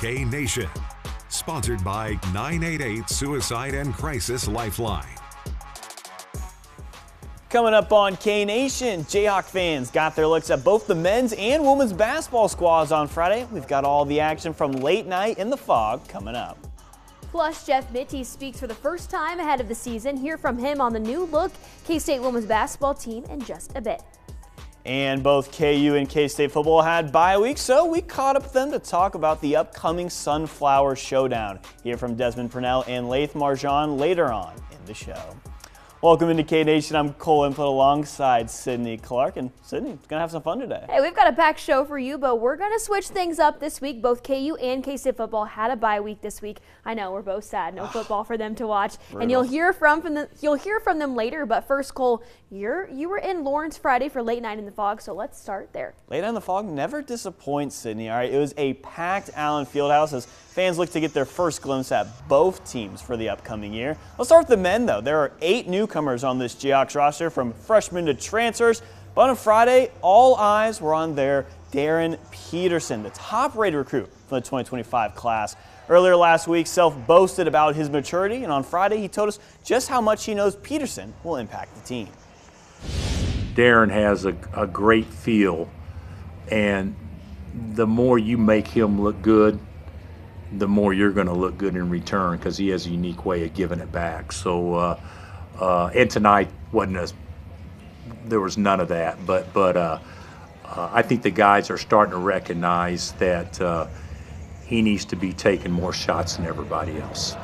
K Nation. Sponsored by 988 Suicide and Crisis Lifeline. Coming up on K Nation, Jayhawk fans got their looks at both the men's and women's basketball squads on Friday. We've got all the action from late night in the fog coming up. Plus, Jeff Mittie speaks for the first time ahead of the season. Hear from him on the new look K-State women's basketball team in just a bit. And both KU and K-State football had bye weeks, so we caught up with them to talk about the upcoming Sunflower Showdown. Hear from Desmond Purnell and Laith Marjan later on in the show. Welcome into K Nation. I'm Cole Input alongside Sydney Clark. And Sydney, it's going to have some fun today. Hey, we've got a packed show for you, but we're going to switch things up this week. Both KU and K-State football had a bye week this week. I know, we're both sad. No football for them to watch. Brutal. And you'll hear from them later. But first, Cole, you were in Lawrence Friday for Late Night in the Fog, so let's start there. Late Night in the Fog never disappoints, Sydney. All right, it was a packed Allen Fieldhouse as fans look to get their first glimpse at both teams for the upcoming year. Let's start with the men, though. There are 8 newcomers on this Jayhawks roster, from freshmen to transfers. But on Friday, all eyes were on their Darren Peterson, the top-rated recruit from the 2025 class. Earlier last week, Self boasted about his maturity, and on Friday, he told us just how much he knows Peterson will impact the team. Darren has a great feel, and the more you make him look good, the more you're going to look good in return, because he has a unique way of giving it back. So, and tonight there was none of that. But I think the guys are starting to recognize that he needs to be taking more shots than everybody else.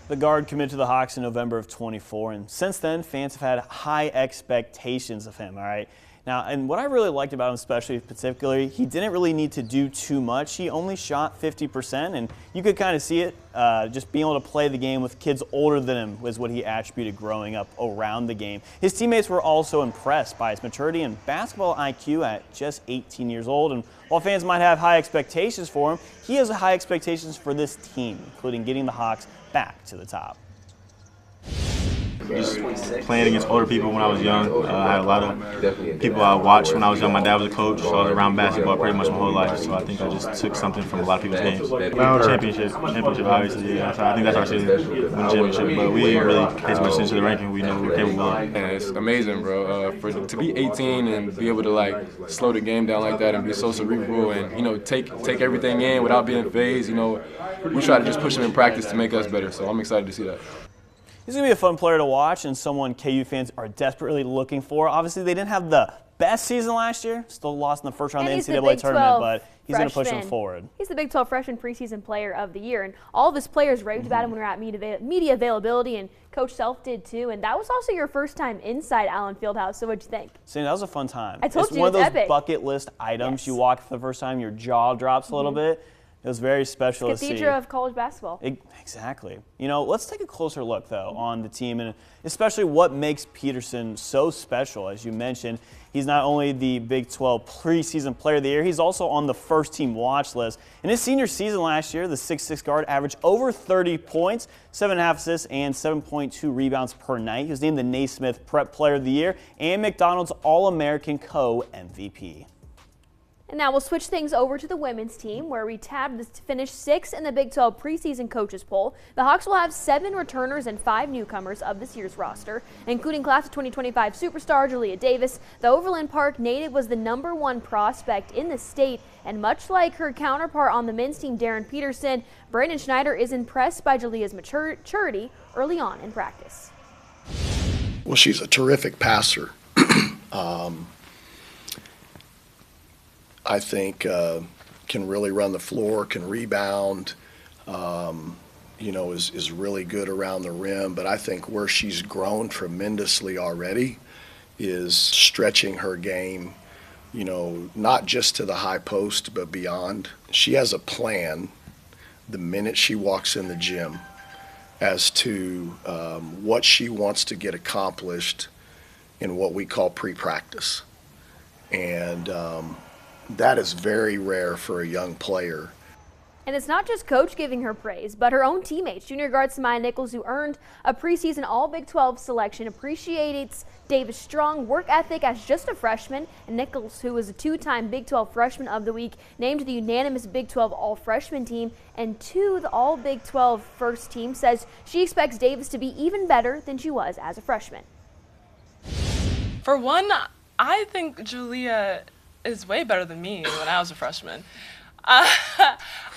The guard committed to the Hawks in November of 24, and since then, fans have had high expectations of him. All right. Now, and what I really liked about him, especially particularly, he didn't really need to do too much. He only shot 50%, and you could kind of see it. Just being able to play the game with kids older than him was what he attributed growing up around the game. His teammates were also impressed by his maturity and basketball IQ at just 18 years old. And while fans might have high expectations for him, he has high expectations for this team, including getting the Hawks back to the top. Just playing against older people when I was young. I had a lot of people I watched when I was young. My dad was a coach, so I was around basketball pretty much my whole life. So I think I just took something from a lot of people's games. Championship, obviously. Yeah. So I think that's our season, win championship. But we didn't really pay too much attention to the ranking. We know we were capable of. Man, it's amazing, bro. To be 18 and be able to slow the game down like that and be so cerebral and take everything in without being phased. We try to just push him in practice to make us better. So I'm excited to see that. He's going to be a fun player to watch and someone KU fans are desperately looking for. Obviously, they didn't have the best season last year. Still lost in the first round of the NCAA tournament, but he's going to push them forward. He's the Big 12 freshman preseason player of the year, and all of his players raved about him when we were at media availability, and Coach Self did too. And that was also your first time inside Allen Fieldhouse, so what'd you think? See, that was a fun time. I told it's you, one of those epic. bucket list items. Yes. You walk for the first time, your jaw drops a little bit. It was very special to see. Cathedral of college basketball. Exactly. Let's take a closer look, though, on the team, and especially what makes Peterson so special. As you mentioned, he's not only the Big 12 preseason player of the year, he's also on the first-team watch list. In his senior season last year, the 6'6" guard averaged over 30 points, 7.5 assists, and 7.2 rebounds per night. He was named the Naismith Prep Player of the Year and McDonald's All-American Co-MVP. And now we'll switch things over to the women's team, where we tabbed to finish 6th in the Big 12 preseason coaches poll. The Hawks will have 7 returners and 5 newcomers of this year's roster, including class of 2025 superstar Julia Davis. The Overland Park native was the #1 prospect in the state, and much like her counterpart on the men's team, Darren Peterson, Brandon Schneider is impressed by Julia's maturity early on in practice. Well, she's a terrific passer. I think can really run the floor, can rebound, is really good around the rim. But I think where she's grown tremendously already is stretching her game, not just to the high post, but beyond. She has a plan the minute she walks in the gym as to what she wants to get accomplished in what we call pre-practice. And that is very rare for a young player. And it's not just coach giving her praise, but her own teammates. Junior guard Samaya Nichols, who earned a preseason All-Big 12 selection, appreciates Davis' strong work ethic as just a freshman. And Nichols, who was a two-time Big 12 Freshman of the Week, named to the unanimous Big 12 All-Freshman team and to the All-Big 12 first team, says she expects Davis to be even better than she was as a freshman. For one, I think Julia is way better than me when I was a freshman.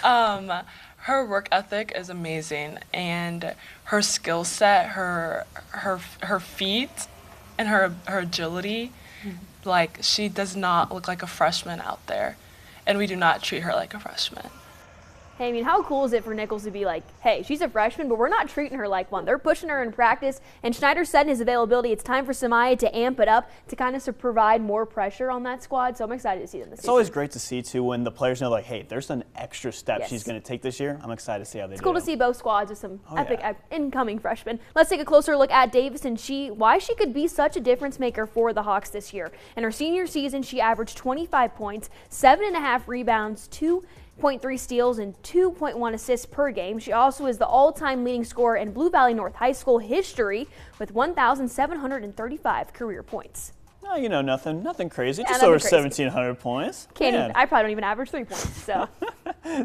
Her work ethic is amazing, and her skill set, her feet, and her agility, like, she does not look like a freshman out there, and we do not treat her like a freshman. Hey, I mean, how cool is it for Nichols to be like, hey, she's a freshman, but we're not treating her like one. They're pushing her in practice, and Schneider said in his availability it's time for Samaya to amp it up to kind of provide more pressure on that squad, so I'm excited to see them this season. It's always great to see, too, when the players know, like, hey, there's an extra step she's going to take this year. I'm excited to see how they do. It's cool to see both squads with some epic incoming freshmen. Let's take a closer look at Davis and why she could be such a difference maker for the Hawks this year. In her senior season, she averaged 25 points, 7.5 rebounds, 2.3 steals, and 2.1 assists per game. She also is the all-time leading scorer in Blue Valley North High School history with 1,735 career points. No, you know, nothing crazy. Just over 1,700 points. I probably don't even average 3 points. So,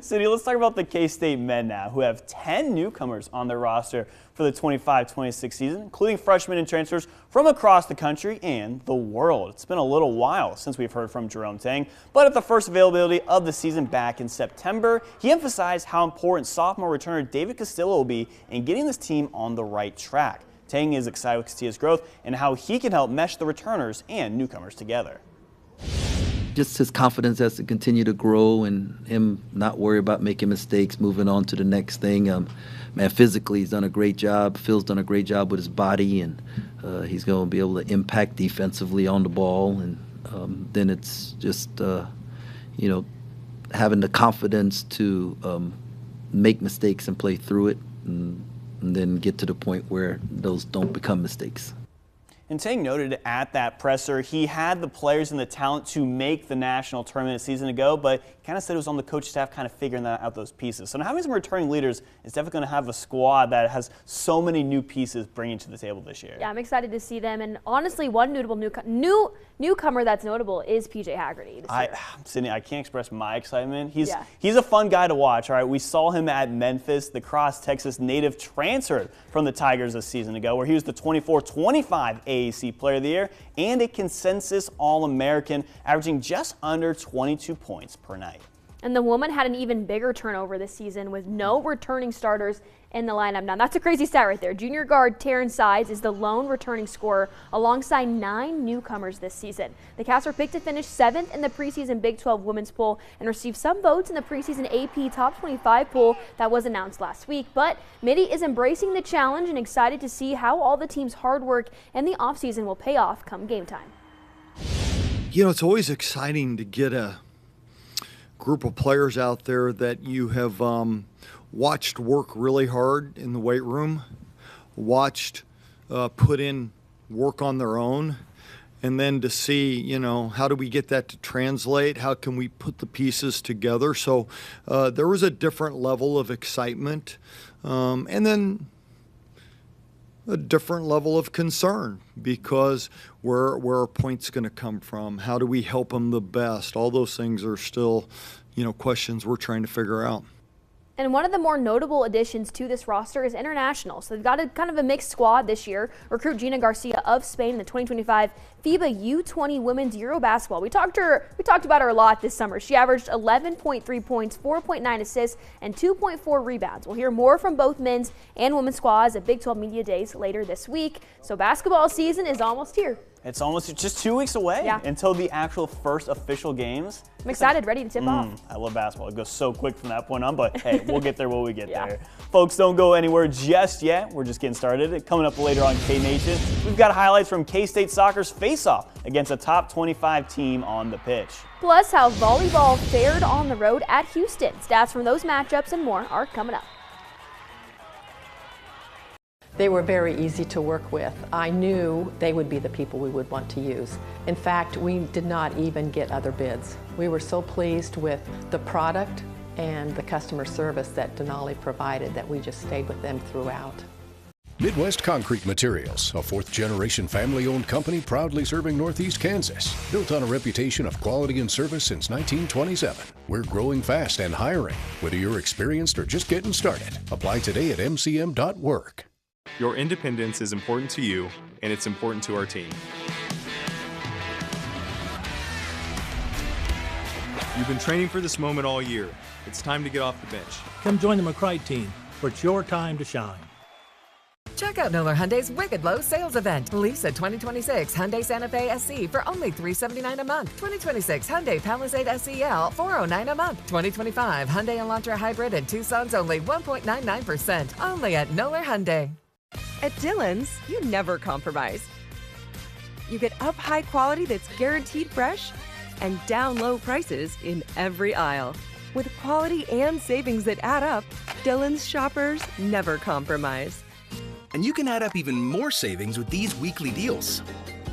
Cindy, let's talk about the K-State men now, who have 10 newcomers on their roster for the 25-26 season, including freshmen and transfers from across the country and the world. It's been a little while since we've heard from Jerome Tang, but at the first availability of the season back in September, he emphasized how important sophomore returner David Castillo will be in getting this team on the right track. Tang is excited with Castilla's growth and how he can help mesh the returners and newcomers together. Just his confidence has to continue to grow and him not worry about making mistakes, moving on to the next thing. Man, physically he's done a great job. Phil's done a great job with his body, and he's going to be able to impact defensively on the ball. And then it's just, you know, having the confidence to make mistakes and play through it, and then get to the point where those don't become mistakes. And Tang noted at that presser he had the players and the talent to make the national tournament a season ago, but he kind of said it was on the coach staff kind of figuring out those pieces. So now having some returning leaders is definitely going to have a squad that has so many new pieces bringing to the table this year. Yeah, I'm excited to see them. And honestly, one notable newcomer that's notable is PJ Haggerty this year. Sydney, I can't express my excitement. He's a fun guy to watch. All right, we saw him at Memphis, the cross-Texas native transferred from the Tigers a season ago, where he was the 24-25 AAC Player of the Year and a consensus All-American, averaging just under 22 points per night. And the woman had an even bigger turnover this season with no returning starters in the lineup. Now, that's a crazy stat right there. Junior guard Taryn Sides is the lone returning scorer alongside 9 newcomers this season. The Cats were picked to finish 7th in the preseason Big 12 women's poll and received some votes in the preseason AP Top 25 poll that was announced last week. But Mitty is embracing the challenge and excited to see how all the team's hard work in the offseason will pay off come game time. You know, it's always exciting to get a group of players out there that you have watched work really hard in the weight room, watched put in work on their own, and then to see, you know, how do we get that to translate? How can we put the pieces together? So there was a different level of excitement, and then a different level of concern, because where are points going to come from? How do we help them the best? All those things are still, you know, questions we're trying to figure out. And one of the more notable additions to this roster is international. So they've got a kind of a mixed squad this year. Recruit Gina Garcia of Spain in the 2025 FIBA U20 Women's Euro Basketball. We talked about her a lot this summer. She averaged 11.3 points, 4.9 assists, and 2.4 rebounds. We'll hear more from both men's and women's squads at Big 12 Media Days later this week. So basketball season is almost here. It's almost just 2 weeks away until the actual first official games. I'm excited, ready to tip off. I love basketball. It goes so quick from that point on, but hey, we'll get there when we get there. Folks, don't go anywhere just yet. We're just getting started. Coming up later on K-Nation, we've got highlights from K-State Soccer's face-off against a top 25 team on the pitch. Plus, how volleyball fared on the road at Houston. Stats from those matchups and more are coming up. They were very easy to work with. I knew they would be the people we would want to use. In fact, we did not even get other bids. We were so pleased with the product and the customer service that Denali provided, that we just stayed with them throughout. Midwest Concrete Materials, a fourth-generation family-owned company proudly serving Northeast Kansas. Built on a reputation of quality and service since 1927. We're growing fast and hiring. Whether you're experienced or just getting started, apply today at mcm.work. Your independence is important to you, and it's important to our team. You've been training for this moment all year. It's time to get off the bench. Come join the McCrite team, for it's your time to shine. Check out Miller Hyundai's Wicked Low Sales Event. Lease a 2026 Hyundai Santa Fe SC for only $379 a month. 2026 Hyundai Palisade SEL, $409 a month. 2025 Hyundai Elantra Hybrid and Tucson's only 1.99%. Only at Miller Hyundai. At Dillon's, you never compromise. You get up high quality that's guaranteed fresh and down low prices in every aisle. With quality and savings that add up, Dillon's shoppers never compromise. And you can add up even more savings with these weekly deals.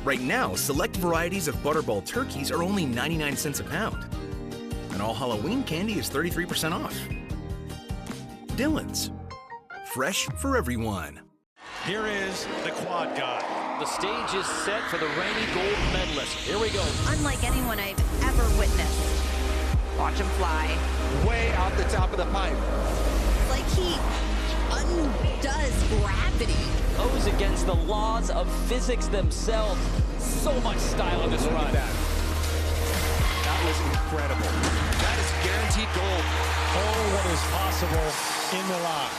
Right now, select varieties of Butterball turkeys are only 99 cents a pound. And all Halloween candy is 33% off. Dillon's. Fresh for everyone. Here is the quad guy. The stage is set for the reigning gold medalist. Here we go. Unlike anyone I've ever witnessed. Watch him fly. Way out the top of the pipe. Like he undoes gravity. Goes against the laws of physics themselves. So much style in this run. That was incredible. That is guaranteed gold. Oh, what is possible in the line.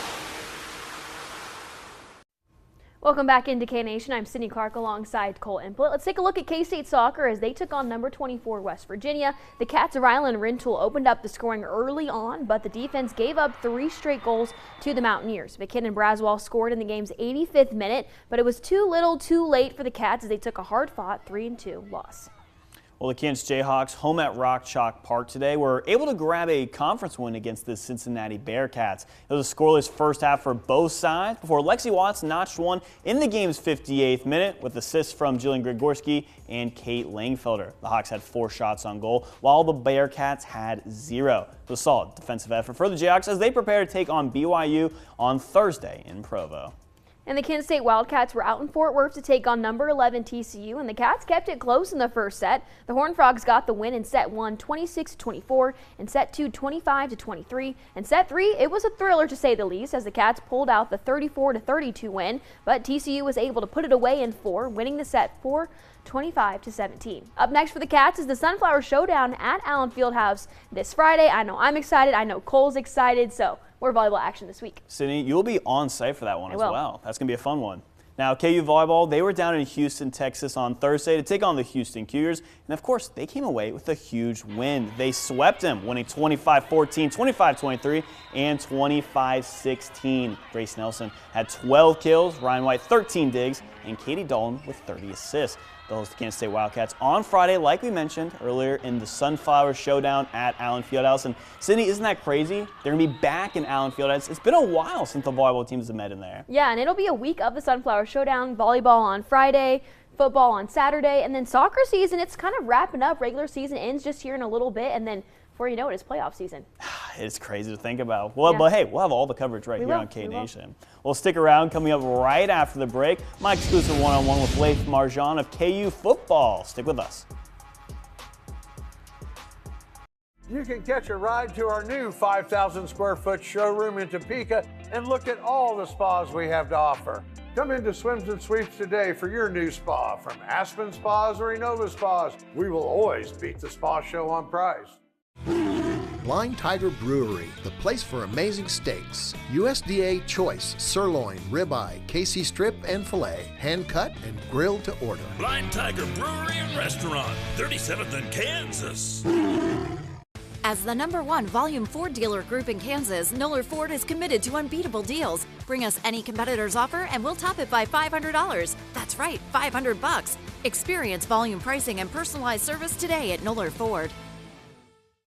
Welcome back into K-Nation. I'm Sydney Clark alongside Cole Implett. Let's take a look at K-State soccer as they took on number 24 West Virginia. The Cats of Ryland Rintoul opened up the scoring early on, but the defense gave up 3 straight goals to the Mountaineers. McKinnon Braswell scored in the game's 85th minute, but it was too little too late for the Cats as they took a hard-fought 3-2 loss. Well, the Kansas Jayhawks, home at Rock Chalk Park today, were able to grab a conference win against the Cincinnati Bearcats. It was a scoreless first half for both sides before Lexi Watts notched one in the game's 58th minute with assists from Jillian Grigorski and Kate Langfelder. The Hawks had 4 shots on goal, while the Bearcats had 0. It was a solid defensive effort for the Jayhawks as they prepare to take on BYU on Thursday in Provo. And the Kansas State Wildcats were out in Fort Worth to take on number 11 TCU, and the Cats kept it close in the first set. The Horned Frogs got the win in set 1, 26-24, and set 2, 25-23. And set 3, it was a thriller to say the least, as the Cats pulled out the 34-32 win, but TCU was able to put it away in 4, winning the set 25-17. Up next for the Cats is the Sunflower Showdown at Allen Fieldhouse this Friday. I know I'm excited. I know Cole's excited, so more volleyball action this week. Sydney, you'll be on site for that one as well. That's going to be a fun one. Now, KU Volleyball, they were down in Houston, Texas on Thursday to take on the Houston Cougars. And, of course, they came away with a huge win. They swept them, winning 25-14, 25-23, and 25-16. Grace Nelson had 12 kills, Ryan White 13 digs, and Katie Dalton with 30 assists. They'll host the Kansas State Wildcats on Friday, like we mentioned earlier, in the Sunflower Showdown at Allen Fieldhouse. And Sydney, isn't that crazy? They're going to be back in Allen Fieldhouse. It's been a while since the volleyball teams have met in there. Yeah, and it'll be a week of the Sunflower Showdown, volleyball on Friday, football on Saturday, and then soccer season, it's kind of wrapping up. Regular season ends just here in a little bit, and then before you know it, it's playoff season. It's crazy to think about. Well, But hey, we'll have all the coverage right here on K-Nation. We'll stick around. Coming up right after the break, my exclusive one-on-one with Laith Marjan of KU football. Stick with us. You can catch a ride to our new 5,000 square foot showroom in Topeka and look at all the spas we have to offer. Come into Swims and Sweeps today for your new spa. From Aspen Spas or Innova Spas, we will always beat the spa show on price. Blind Tiger Brewery, the place for amazing steaks. USDA choice, sirloin, ribeye, KC strip, and filet. Hand cut and grilled to order. Blind Tiger Brewery and Restaurant, 37th in Kansas. As the #1 volume Ford dealer group in Kansas, Noller Ford is committed to unbeatable deals. Bring us any competitor's offer and we'll top it by $500. That's right, $500. Experience volume pricing and personalized service today at Noller Ford.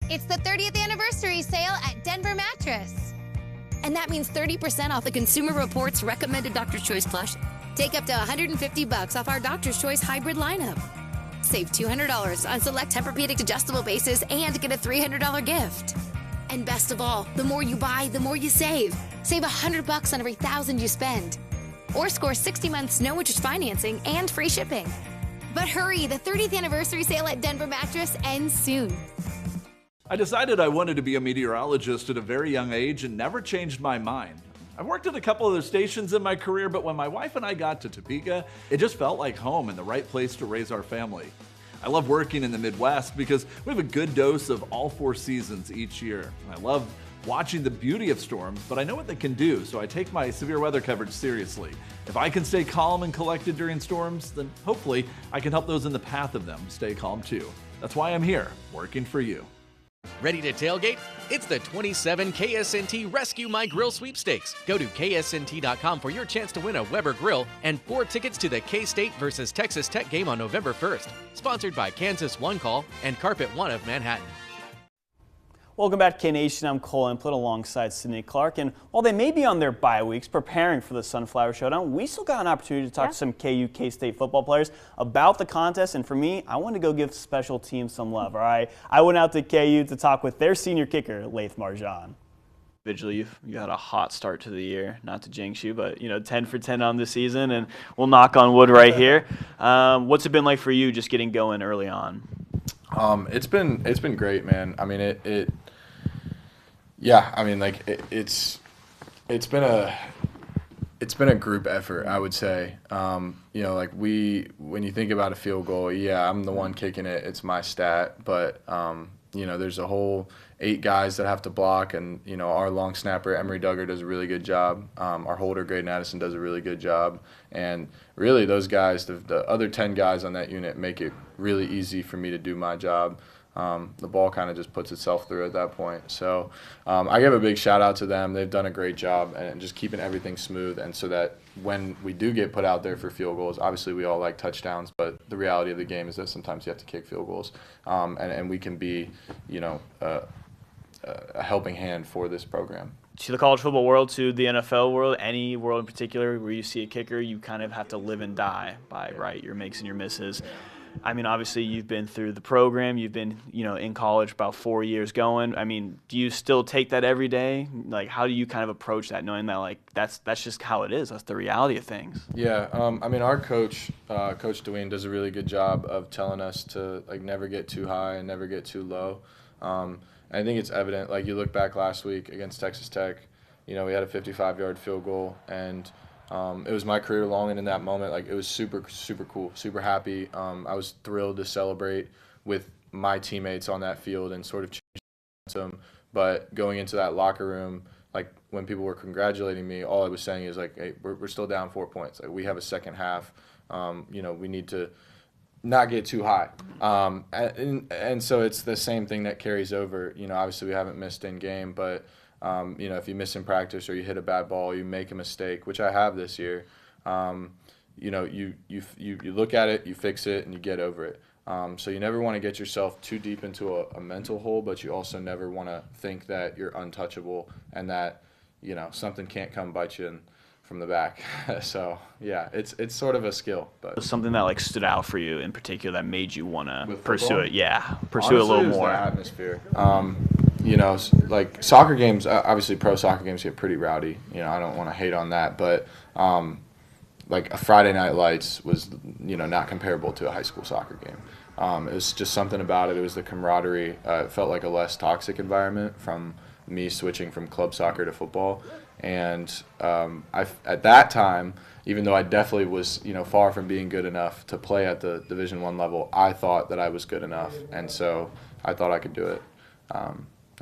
It's the 30th anniversary sale at Denver Mattress. And that means 30% off the Consumer Reports recommended Doctor's Choice plush. Take up to $150 off our Doctor's Choice hybrid lineup. Save $200 on select Tempur-Pedic adjustable bases and get a $300 gift. And best of all, the more you buy, the more you save. Save $100 on every $1,000 you spend. Or score 60 months no interest financing and free shipping. But hurry, the 30th anniversary sale at Denver Mattress ends soon. I decided I wanted to be a meteorologist at a very young age and never changed my mind. I've worked at a couple other stations in my career, but when my wife and I got to Topeka, it just felt like home and the right place to raise our family. I love working in the Midwest because we have a good dose of all 4 seasons each year. I love watching the beauty of storms, but I know what they can do, so I take my severe weather coverage seriously. If I can stay calm and collected during storms, then hopefully I can help those in the path of them stay calm too. That's why I'm here, working for you. Ready to tailgate? It's the 27 KSNT Rescue My Grill sweepstakes. Go to ksnt.com for your chance to win a Weber grill and 4 tickets to the K-State versus Texas Tech game on November 1st. Sponsored by Kansas One Call and Carpet One of Manhattan. Welcome back to K-Nation. I'm Cole Emplet alongside Sydney Clark. And while they may be on their bye weeks preparing for the Sunflower Showdown, we still got an opportunity to talk to some KU K-State football players about the contest. And for me, I want to go give special teams some love, all right? I went out to KU to talk with their senior kicker, Laith Marjan. Individually, you had a hot start to the year, not to jinx you, but 10 for 10 on the season, and we'll knock on wood right here. What's it been like for you just getting going early on? It's been great, man. I mean, it's been a group effort, I would say. When you think about a field goal, yeah, I'm the one kicking it. It's my stat, but there's a whole 8 guys that have to block, and our long snapper Emery Duggar does a really good job. Our holder Graydon Addison does a really good job, and really those guys, the other 10 guys on that unit, make it really easy for me to do my job. The ball kind of just puts itself through at that point. So I give a big shout out to them. They've done a great job and just keeping everything smooth, and so that when we do get put out there for field goals, obviously we all like touchdowns, but the reality of the game is that sometimes you have to kick field goals, and we can be a helping hand for this program. To the college football world, to the NFL world, any world in particular where you see a kicker, you kind of have to live and die by, right, your makes and your misses. I mean, obviously you've been through the program, you've been, in college about 4 years going. I mean, do you still take that every day? Like, how do you kind of approach that, knowing that, like, that's just how it is, that's the reality of things? Yeah, our coach, Coach Dwayne, does a really good job of telling us to, never get too high and never get too low. I think it's evident, you look back last week against Texas Tech, we had a 55-yard field goal, and it was my career long, and in that moment, it was super, super cool, super happy. I was thrilled to celebrate with my teammates on that field and sort of change momentum. But going into that locker room, when people were congratulating me, all I was saying is, hey, we're still down 4 points. We have a second half. We need to not get too high. And so it's the same thing that carries over. Obviously we haven't missed in game, but if you miss in practice or you hit a bad ball, you make a mistake, which I have this year, you look at it, you fix it, and you get over it. So you never want to get yourself too deep into a mental hole, but you also never want to think that you're untouchable and that, something can't come bite you from the back. So yeah, it's sort of a skill. But something that stood out for you in particular that made you want to pursue it. Yeah, pursue it a little more. The atmosphere. Soccer games, obviously pro soccer games get pretty rowdy. I don't want to hate on that, but a Friday Night Lights was, not comparable to a high school soccer game. It was just something about it. It was the camaraderie. It felt like a less toxic environment from me switching from club soccer to football. And at that time, even though I definitely was, far from being good enough to play at the Division I level, I thought that I was good enough, and so I thought I could do it.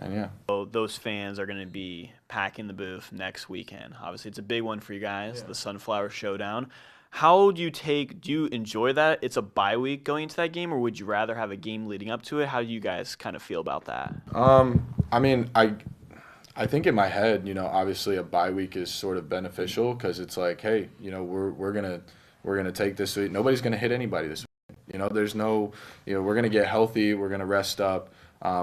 And yeah. So those fans are going to be packing the booth next weekend. Obviously, it's a big one for you guys, the Sunflower Showdown. How do you enjoy that? It's a bye week going into that game, or would you rather have a game leading up to it? How do you guys kind of feel about that? I think in my head, obviously a bye week is sort of beneficial because it's hey, we're gonna take this week. Nobody's gonna hit anybody this week. There's no, we're gonna get healthy. We're gonna rest up.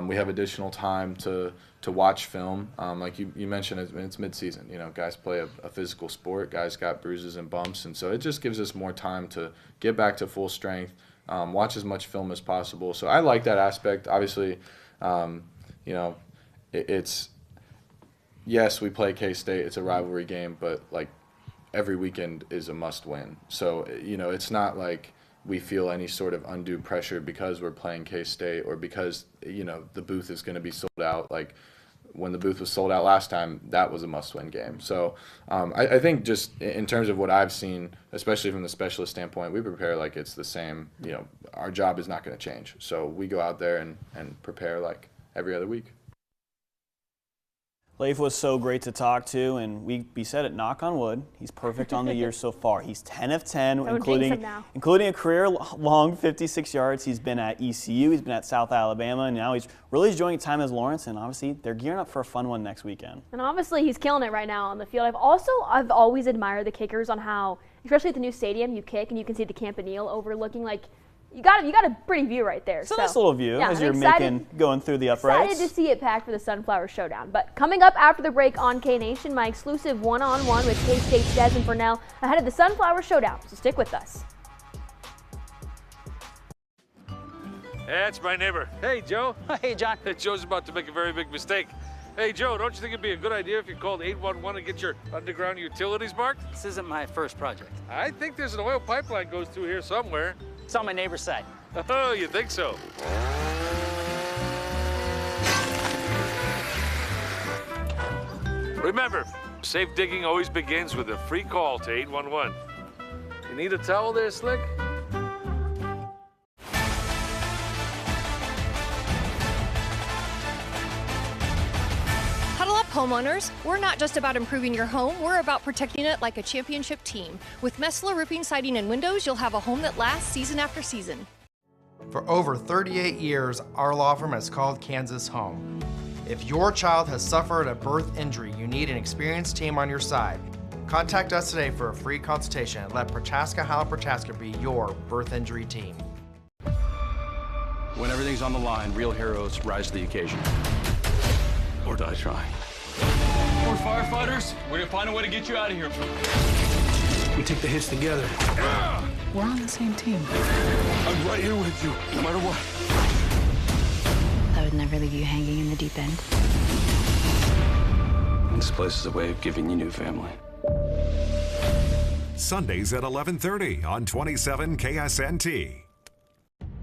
We have additional time to watch film. Like you mentioned, it's mid-season. Guys play a physical sport. Guys got bruises and bumps, and so it just gives us more time to get back to full strength, watch as much film as possible. So I like that aspect. Obviously, it's yes, we play K-State. It's a rivalry game, but like every weekend is a must-win. So it's not like we feel any sort of undue pressure because we're playing K-State or because the booth is going to be sold out. Like when the booth was sold out last time, that was a must-win game. So I think just in terms of what I've seen, especially from the specialist standpoint, we prepare like it's the same. Our job is not going to change. So we go out there and prepare like every other week. Laith was so great to talk to, and we said it, knock on wood, he's perfect on the year so far. He's 10 of 10, including a career-long 56 yards. He's been at ECU, he's been at South Alabama, and now he's really enjoying time as Lawrence, and obviously they're gearing up for a fun one next weekend. And obviously he's killing it right now on the field. I've always admired the kickers on how, especially at the new stadium, you kick and you can see the Campanile overlooking, like, you got a pretty view right there. It's a nice little view as you're going through the uprights. Excited to see it packed for the Sunflower Showdown. But coming up after the break on K-Nation, my exclusive one-on-one with K-State's Desmond Purnell ahead of the Sunflower Showdown. So stick with us. That's my neighbor. Hey, Joe. Hey, John. Joe's about to make a very big mistake. Hey, Joe, don't you think it'd be a good idea if you called 811 and get your underground utilities marked? This isn't my first project. I think there's an oil pipeline goes through here somewhere. It's on my neighbor's side. Oh, you think so? Remember, safe digging always begins with a free call to 811. You need a towel there, Slick? Huddle up, homeowners. We're not just about improving your home, we're about protecting it like a championship team. With Messler Roofing, Siding, and Windows, you'll have a home that lasts season after season. For over 38 years, our law firm has called Kansas home. If your child has suffered a birth injury, you need an experienced team on your side. Contact us today for a free consultation and let Prochaska Howell Prochaska be your birth injury team. When everything's on the line, real heroes rise to the occasion. Or die trying. We're firefighters. We're gonna find a way to get you out of here. We take the hits together. We're on the same team. I'm right here with you, no matter what. I would never leave you hanging in the deep end. This place is a way of giving you new family. Sundays at 11:30 on 27 KSNT.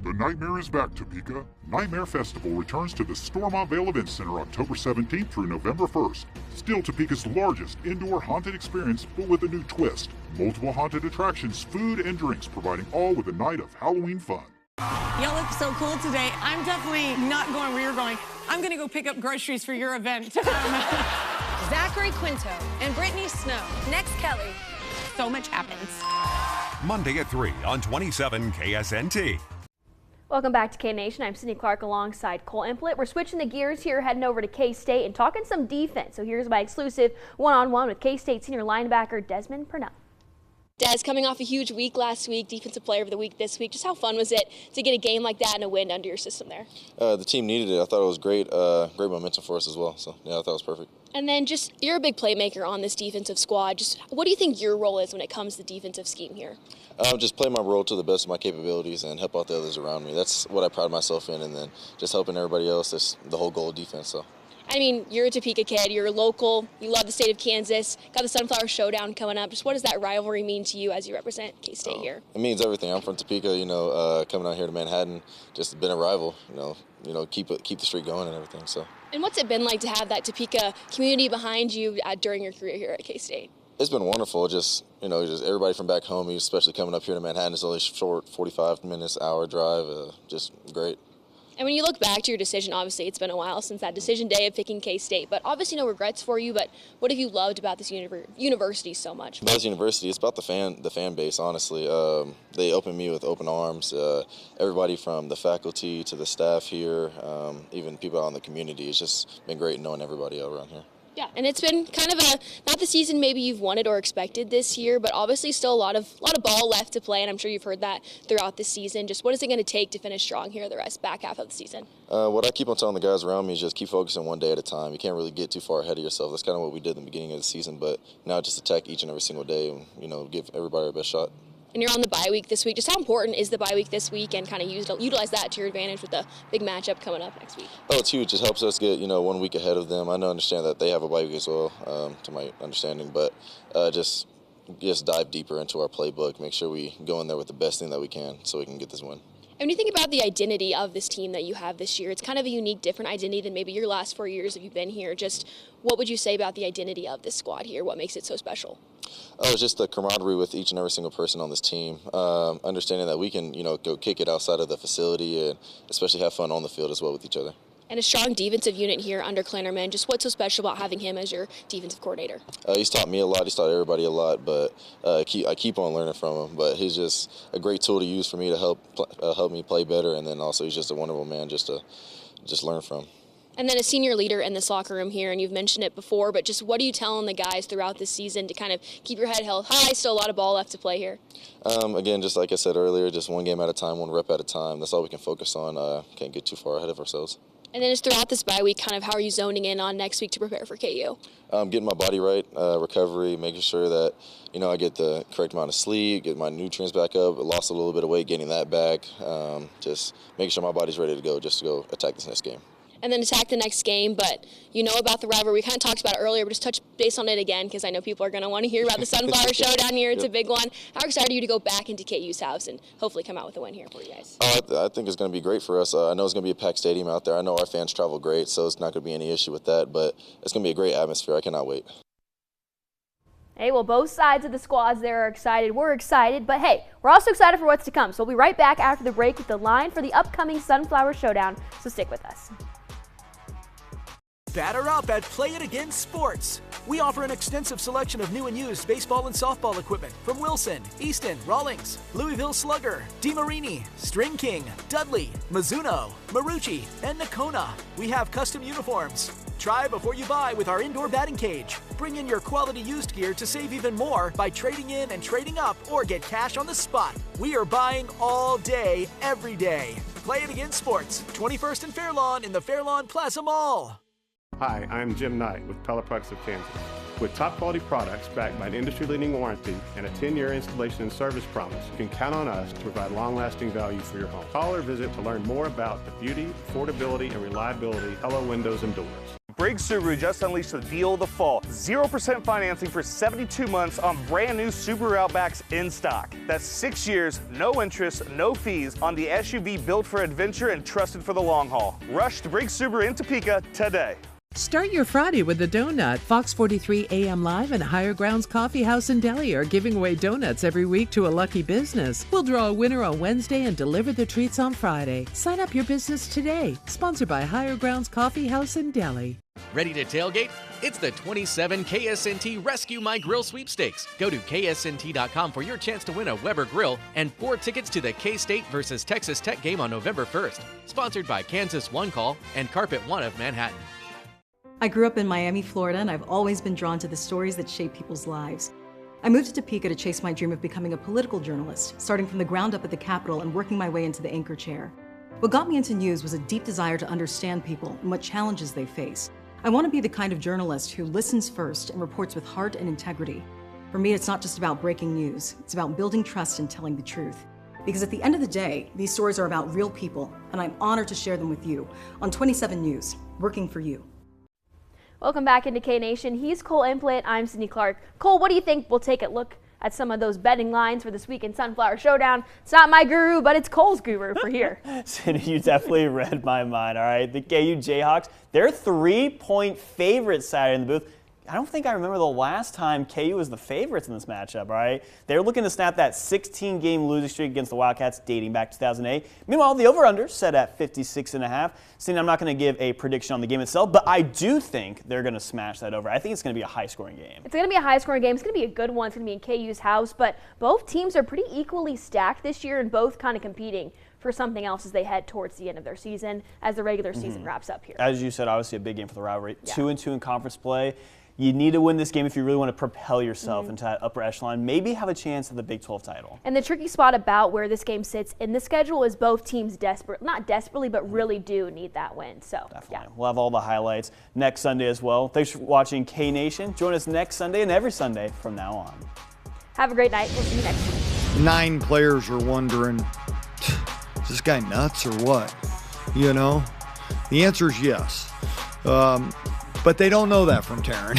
The Nightmare is back, Topeka. Nightmare Festival returns to the Stormont Vale Event Center October 17th through November 1st. Still Topeka's largest indoor haunted experience, but with a new twist. Multiple haunted attractions, food, and drinks, providing all with a night of Halloween fun. Y'all look so cool today. I'm definitely not going where you're going. I'm going to go pick up groceries for your event. Zachary Quinto and Brittany Snow. Next, Kelly. So much happens. Monday at 3 on 27 KSNT. Welcome back to K-Nation. I'm Sydney Clark alongside Cole Implett. We're switching the gears here, heading over to K-State and talking some defense. So here's my exclusive one-on-one with K-State senior linebacker Desmond Purnell. Des, coming off a huge week last week, Defensive Player of the Week this week, just how fun was it to get a game like that and a win under your system there? The team needed it. I thought it was great, great momentum for us as well. So, yeah, I thought it was perfect. And then just, you're a big playmaker on this defensive squad. Just what do you think your role is when it comes to the defensive scheme here? Just play my role to the best of my capabilities and help out the others around me. That's what I pride myself in, and then just helping everybody else. That's the whole goal of defense. So. I mean, you're a Topeka kid, you're local, you love the state of Kansas, got the Sunflower Showdown coming up. Just what does that rivalry mean to you as you represent K-State here? It means everything. I'm from Topeka, coming out here to Manhattan, just been a rival, keep the streak going and everything. So. And what's it been like to have that Topeka community behind you during your career here at K-State? It's been wonderful. Just everybody from back home, especially coming up here to Manhattan. It's only a short 45 minutes, hour drive. Just great. And when you look back to your decision, obviously it's been a while since that decision day of picking K-State, but obviously no regrets for you, but what have you loved about this university so much? About this university, it's about the fan base, honestly. They opened me with open arms. Everybody from the faculty to the staff here, even people out in the community. It's just been great knowing everybody around here. Yeah, and it's been kind of not the season maybe you've wanted or expected this year, but obviously still a lot of ball left to play, and I'm sure you've heard that throughout the season. Just what is it going to take to finish strong here the back half of the season? What I keep on telling the guys around me is just keep focusing one day at a time. You can't really get too far ahead of yourself. That's kind of what we did in the beginning of the season, but now just attack each and every single day and, give everybody our best shot. And you're on the bye week this week. Just how important is the bye week this week, and kind of utilize that to your advantage with the big matchup coming up next week? Oh, it's huge. It helps us get 1 week ahead of them. I understand that they have a bye week as well, to my understanding, but just dive deeper into our playbook, make sure we go in there with the best thing that we can so we can get this win. And when you think about the identity of this team that you have this year, it's kind of a unique, different identity than maybe your last 4 years if you've been here. Just what would you say about the identity of this squad here? What makes it so special? Oh, it's just the camaraderie with each and every single person on this team. Understanding that we can, go kick it outside of the facility and especially have fun on the field as well with each other. And a strong defensive unit here under Klannerman. Just what's so special about having him as your defensive coordinator? He's taught me a lot. He's taught everybody a lot, but I keep on learning from him. But he's just a great tool to use for me to help me play better. And then also he's just a wonderful man just to learn from. And then a senior leader in this locker room here, and you've mentioned it before, but just what are you telling the guys throughout this season to kind of keep your head held high? Still a lot of ball left to play here. Again, just like I said earlier, just one game at a time, one rep at a time. That's all we can focus on. Can't get too far ahead of ourselves. And then just throughout this bye week, kind of how are you zoning in on next week to prepare for KU? Getting my body right, recovery, making sure that, I get the correct amount of sleep, get my nutrients back up. I lost a little bit of weight, getting that back. Just making sure my body's ready to go, just to go attack this next game. And then attack the next game, but you know about the rivalry. We kind of talked about it earlier, but just touch base on it again because I know people are going to want to hear about the Sunflower Showdown here. It's a big one. How excited are you to go back into KU's house and hopefully come out with a win here for you guys? I think it's going to be great for us. I know it's going to be a packed stadium out there. I know our fans travel great, so it's not going to be any issue with that, but it's going to be a great atmosphere. I cannot wait. Hey, well, both sides of the squads there are excited. We're excited, but hey, we're also excited for what's to come. So we'll be right back after the break with the line for the upcoming Sunflower Showdown, so stick with us. Batter up at Play It Again Sports. We offer an extensive selection of new and used baseball and softball equipment from Wilson, Easton, Rawlings, Louisville Slugger, DeMarini, String King, Dudley, Mizuno, Marucci, and Nakona. We have custom uniforms. Try before you buy with our indoor batting cage. Bring in your quality used gear to save even more by trading in and trading up or get cash on the spot. We are buying all day, every day. Play It Again Sports, 21st and Fairlawn in the Fairlawn Plaza Mall. Hi, I'm Jim Knight with Pella Products of Kansas. With top quality products backed by an industry-leading warranty and a 10-year installation and service promise, you can count on us to provide long-lasting value for your home. Call or visit to learn more about the beauty, affordability, and reliability of Pella windows and doors. Briggs Subaru just unleashed the deal of the fall. 0% financing for 72 months on brand new Subaru Outbacks in stock. That's 6 years, no interest, no fees on the SUV built for adventure and trusted for the long haul. Rush to Briggs Subaru in Topeka today. Start your Friday with a donut. Fox 43 AM Live and Higher Grounds Coffee House and Deli are giving away donuts every week to a lucky business. We'll draw a winner on Wednesday and deliver the treats on Friday. Sign up your business today. Sponsored by Higher Grounds Coffee House and Deli. Ready to tailgate? It's the 27 KSNT Rescue My Grill sweepstakes. Go to KSNT.com for your chance to win a Weber grill and 4 tickets to the K-State versus Texas Tech game on November 1st. Sponsored by Kansas One Call and Carpet One of Manhattan. I grew up in Miami, Florida, and I've always been drawn to the stories that shape people's lives. I moved to Topeka to chase my dream of becoming a political journalist, starting from the ground up at the Capitol and working my way into the anchor chair. What got me into news was a deep desire to understand people and what challenges they face. I want to be the kind of journalist who listens first and reports with heart and integrity. For me, it's not just about breaking news. It's about building trust and telling the truth. Because at the end of the day, these stories are about real people, and I'm honored to share them with you on 27 News, working for you. Welcome back into K-Nation. He's Cole Implant. I'm Sydney Clark. Cole, what do you think? We'll take a look at some of those betting lines for this week in Sunflower Showdown. It's not my guru, but it's Cole's guru for here. Sydney, you definitely read my mind, all right? The KU Jayhawks, they're 3-point favorites Saturday in the booth. I don't think I remember the last time KU was the favorites in this matchup, all right? They're looking to snap that 16-game losing streak against the Wildcats dating back to 2008. Meanwhile, the over-under set at 56.5. See, I'm not going to give a prediction on the game itself, but I do think they're going to smash that over. I think it's going to be a high-scoring game. It's going to be a high-scoring game. It's going to be a good one. It's going to be in KU's house, but both teams are pretty equally stacked this year and both kind of competing for something else as they head towards the end of their season, as the regular season wraps up here. As you said, obviously a big game for the rivalry. Yeah. 2-2 in conference play. You need to win this game if you really want to propel yourself into that upper echelon, maybe have a chance at the Big 12 title. And the tricky spot about where this game sits in the schedule is both teams not desperately, but really do need that win. So, definitely. Yeah. We'll have all the highlights next Sunday as well. Thanks for watching K-Nation. Join us next Sunday and every Sunday from now on. Have a great night. We'll see you next week. 9 players are wondering, is this guy nuts or what? You know? The answer is yes. But they don't know that from Taryn.